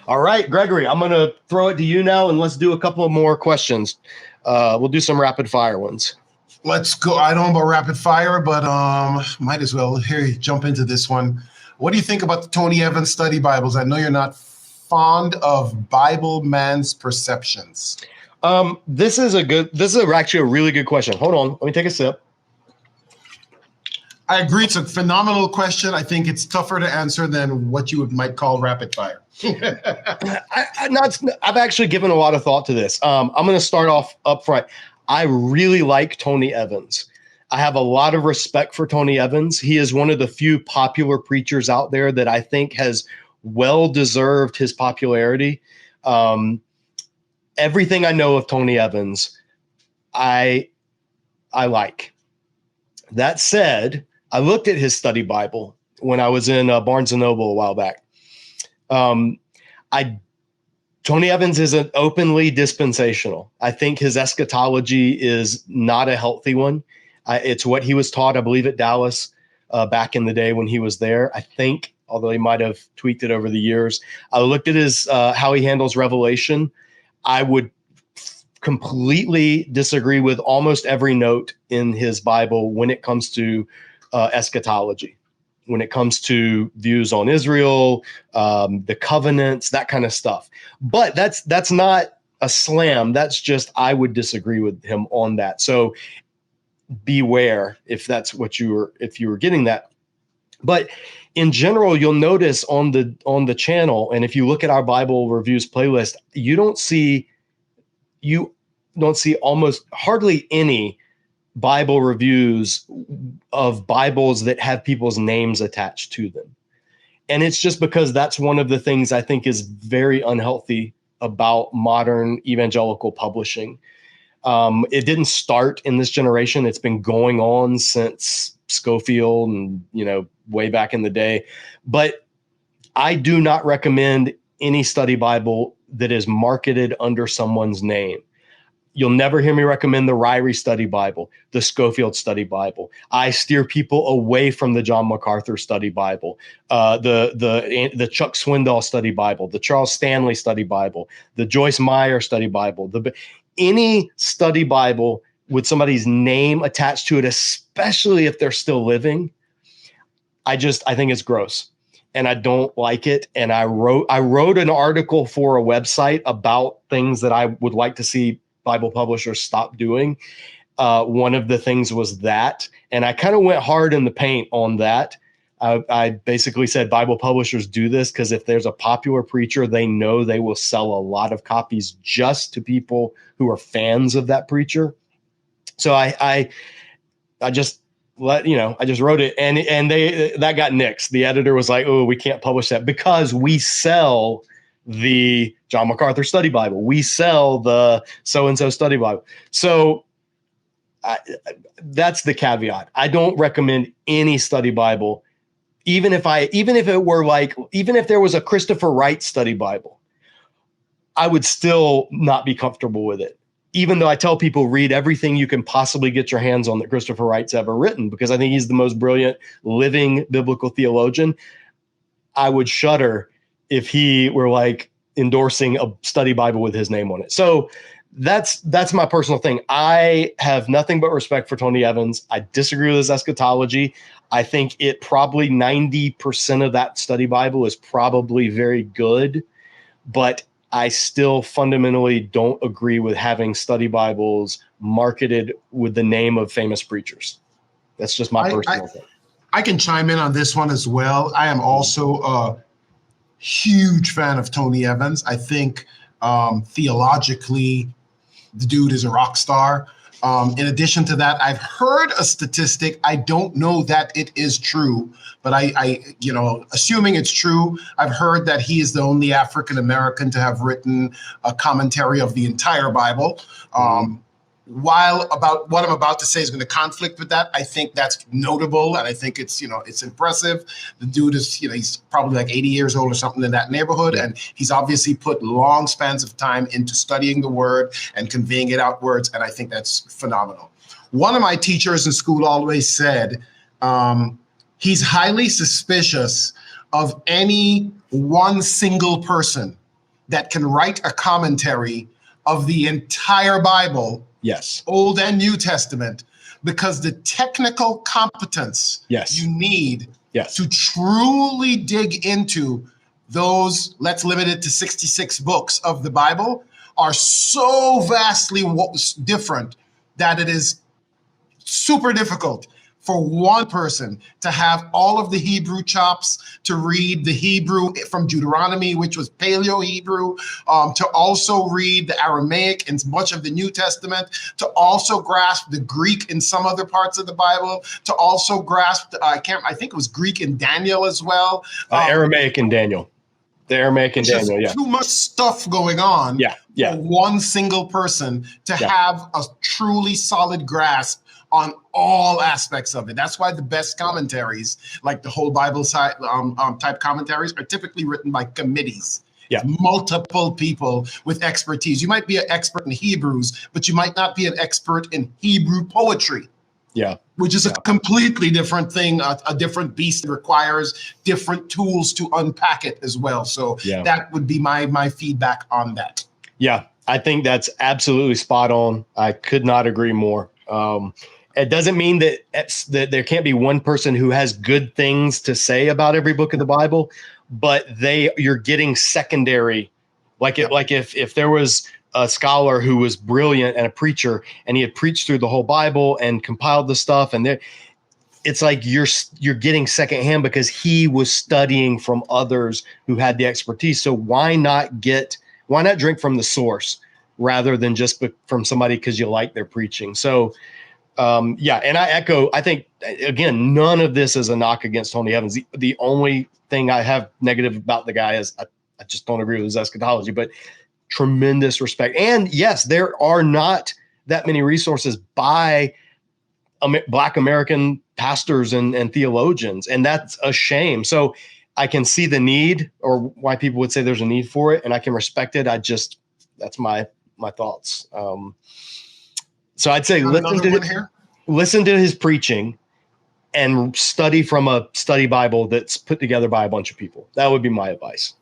All right, Gregory, I'm going to throw it to you now, and let's do a couple of more questions. We'll do some rapid fire ones. Let's go. I don't know about rapid fire, but might as well jump into this one. What do you think about the Tony Evans study Bibles? I know you're not fond of Bible Man's Perceptions. This is actually a really good question. Hold on, let me take a sip. I agree. It's a phenomenal question. I think it's tougher to answer than what you might call rapid fire. I've actually given a lot of thought to this. I'm going to start off up front. I really like Tony Evans. I have a lot of respect for Tony Evans. He is one of the few popular preachers out there that I think has well deserved his popularity. Everything I know of Tony Evans, I like. That said, I looked at his study Bible when I was in Barnes & Noble a while back. Tony Evans isn't openly dispensational. I think his eschatology is not a healthy one. It's what he was taught, I believe, at Dallas back in the day when he was there. I think, although he might have tweaked it over the years. I looked at his how he handles Revelation. I would completely disagree with almost every note in his Bible when it comes to eschatology, when it comes to views on Israel, the covenants, that kind of stuff. But that's not a slam. That's just, I would disagree with him on that. So beware if that's what if you were getting that. But in general, you'll notice on the channel, and if you look at our Bible reviews playlist, you don't see almost hardly any Bible reviews of Bibles that have people's names attached to them. And it's just because that's one of the things I think is very unhealthy about modern evangelical publishing. It didn't start in this generation. It's been going on since Scofield and, way back in the day. But I do not recommend any study Bible that is marketed under someone's name. You'll never hear me recommend the Ryrie Study Bible, the Scofield Study Bible. I steer people away from the John MacArthur Study Bible, the Chuck Swindoll Study Bible, the Charles Stanley Study Bible, the Joyce Meyer Study Bible. Any study Bible with somebody's name attached to it, especially if they're still living, I think it's gross. And I don't like it. And I wrote an article for a website about things that I would like to see Bible publishers stop doing. One of the things was that, and I kind of went hard in the paint on that. I basically said Bible publishers do this because if there's a popular preacher, they know they will sell a lot of copies just to people who are fans of that preacher. So I just I just wrote it, and that got nixed. The editor was like, "Oh, we can't publish that because we sell the John MacArthur Study Bible. We sell the so-and-so Study Bible." So that's the caveat. I don't recommend any study Bible, even if there was a Christopher Wright Study Bible, I would still not be comfortable with it. Even though I tell people read everything you can possibly get your hands on that Christopher Wright's ever written, because I think he's the most brilliant living biblical theologian. I would shudder if he were like endorsing a study Bible with his name on it. So that's my personal thing. I have nothing but respect for Tony Evans. I disagree with his eschatology. I think it probably 90% of that study Bible is probably very good, but I still fundamentally don't agree with having study Bibles marketed with the name of famous preachers. That's just my personal thing. I can chime in on this one as well. I am also a huge fan of Tony Evans. I think theologically, the dude is a rock star. In addition to that, I've heard a statistic. I don't know that it is true, but I assuming it's true, I've heard that he is the only African American to have written a commentary of the entire Bible. While about what I'm about to say is going to conflict with that, I think that's notable, and I think it's impressive. The dude is he's probably like 80 years old or something in that neighborhood, and he's obviously put long spans of time into studying the word and conveying it outwards, and I think that's phenomenal. One of my teachers in school always said he's highly suspicious of any one single person that can write a commentary of the entire Bible, Yes. Old and New Testament, because the technical competence Yes. you need Yes. to truly dig into those, let's limit it to 66 books of the Bible, are so vastly different that it is super difficult for one person to have all of the Hebrew chops, to read the Hebrew from Deuteronomy, which was Paleo-Hebrew, to also read the Aramaic in much of the New Testament, to also grasp the Greek in some other parts of the Bible, to also grasp, I think it was Greek in Daniel as well. Aramaic and Daniel. The Aramaic and Daniel, yeah. Too much stuff going on for one single person to have a truly solid grasp on all aspects of it. That's why the best commentaries, like the whole Bible type commentaries, are typically written by committees. Yeah. Multiple people with expertise. You might be an expert in Hebrews, but you might not be an expert in Hebrew poetry. Yeah. Which is a completely different thing, a different beast that requires different tools to unpack it as well. So that would be my feedback on that. Yeah, I think that's absolutely spot on. I could not agree more. It doesn't mean that there can't be one person who has good things to say about every book of the Bible, but you're getting secondary. Like if there was a scholar who was brilliant and a preacher, and he had preached through the whole Bible and compiled the stuff, and it's like you're getting secondhand because he was studying from others who had the expertise. So why not drink from the source rather than just from somebody because you like their preaching? So and I echo. I think again, none of this is a knock against Tony Evans. The only thing I have negative about the guy is I just don't agree with his eschatology, but tremendous respect. And yes, there are not that many resources by Black American pastors and theologians, and that's a shame. So I can see the need, or why people would say there's a need for it, and I can respect it. That's my thoughts. So I'd say listen to his preaching and study from a study Bible that's put together by a bunch of people. That would be my advice.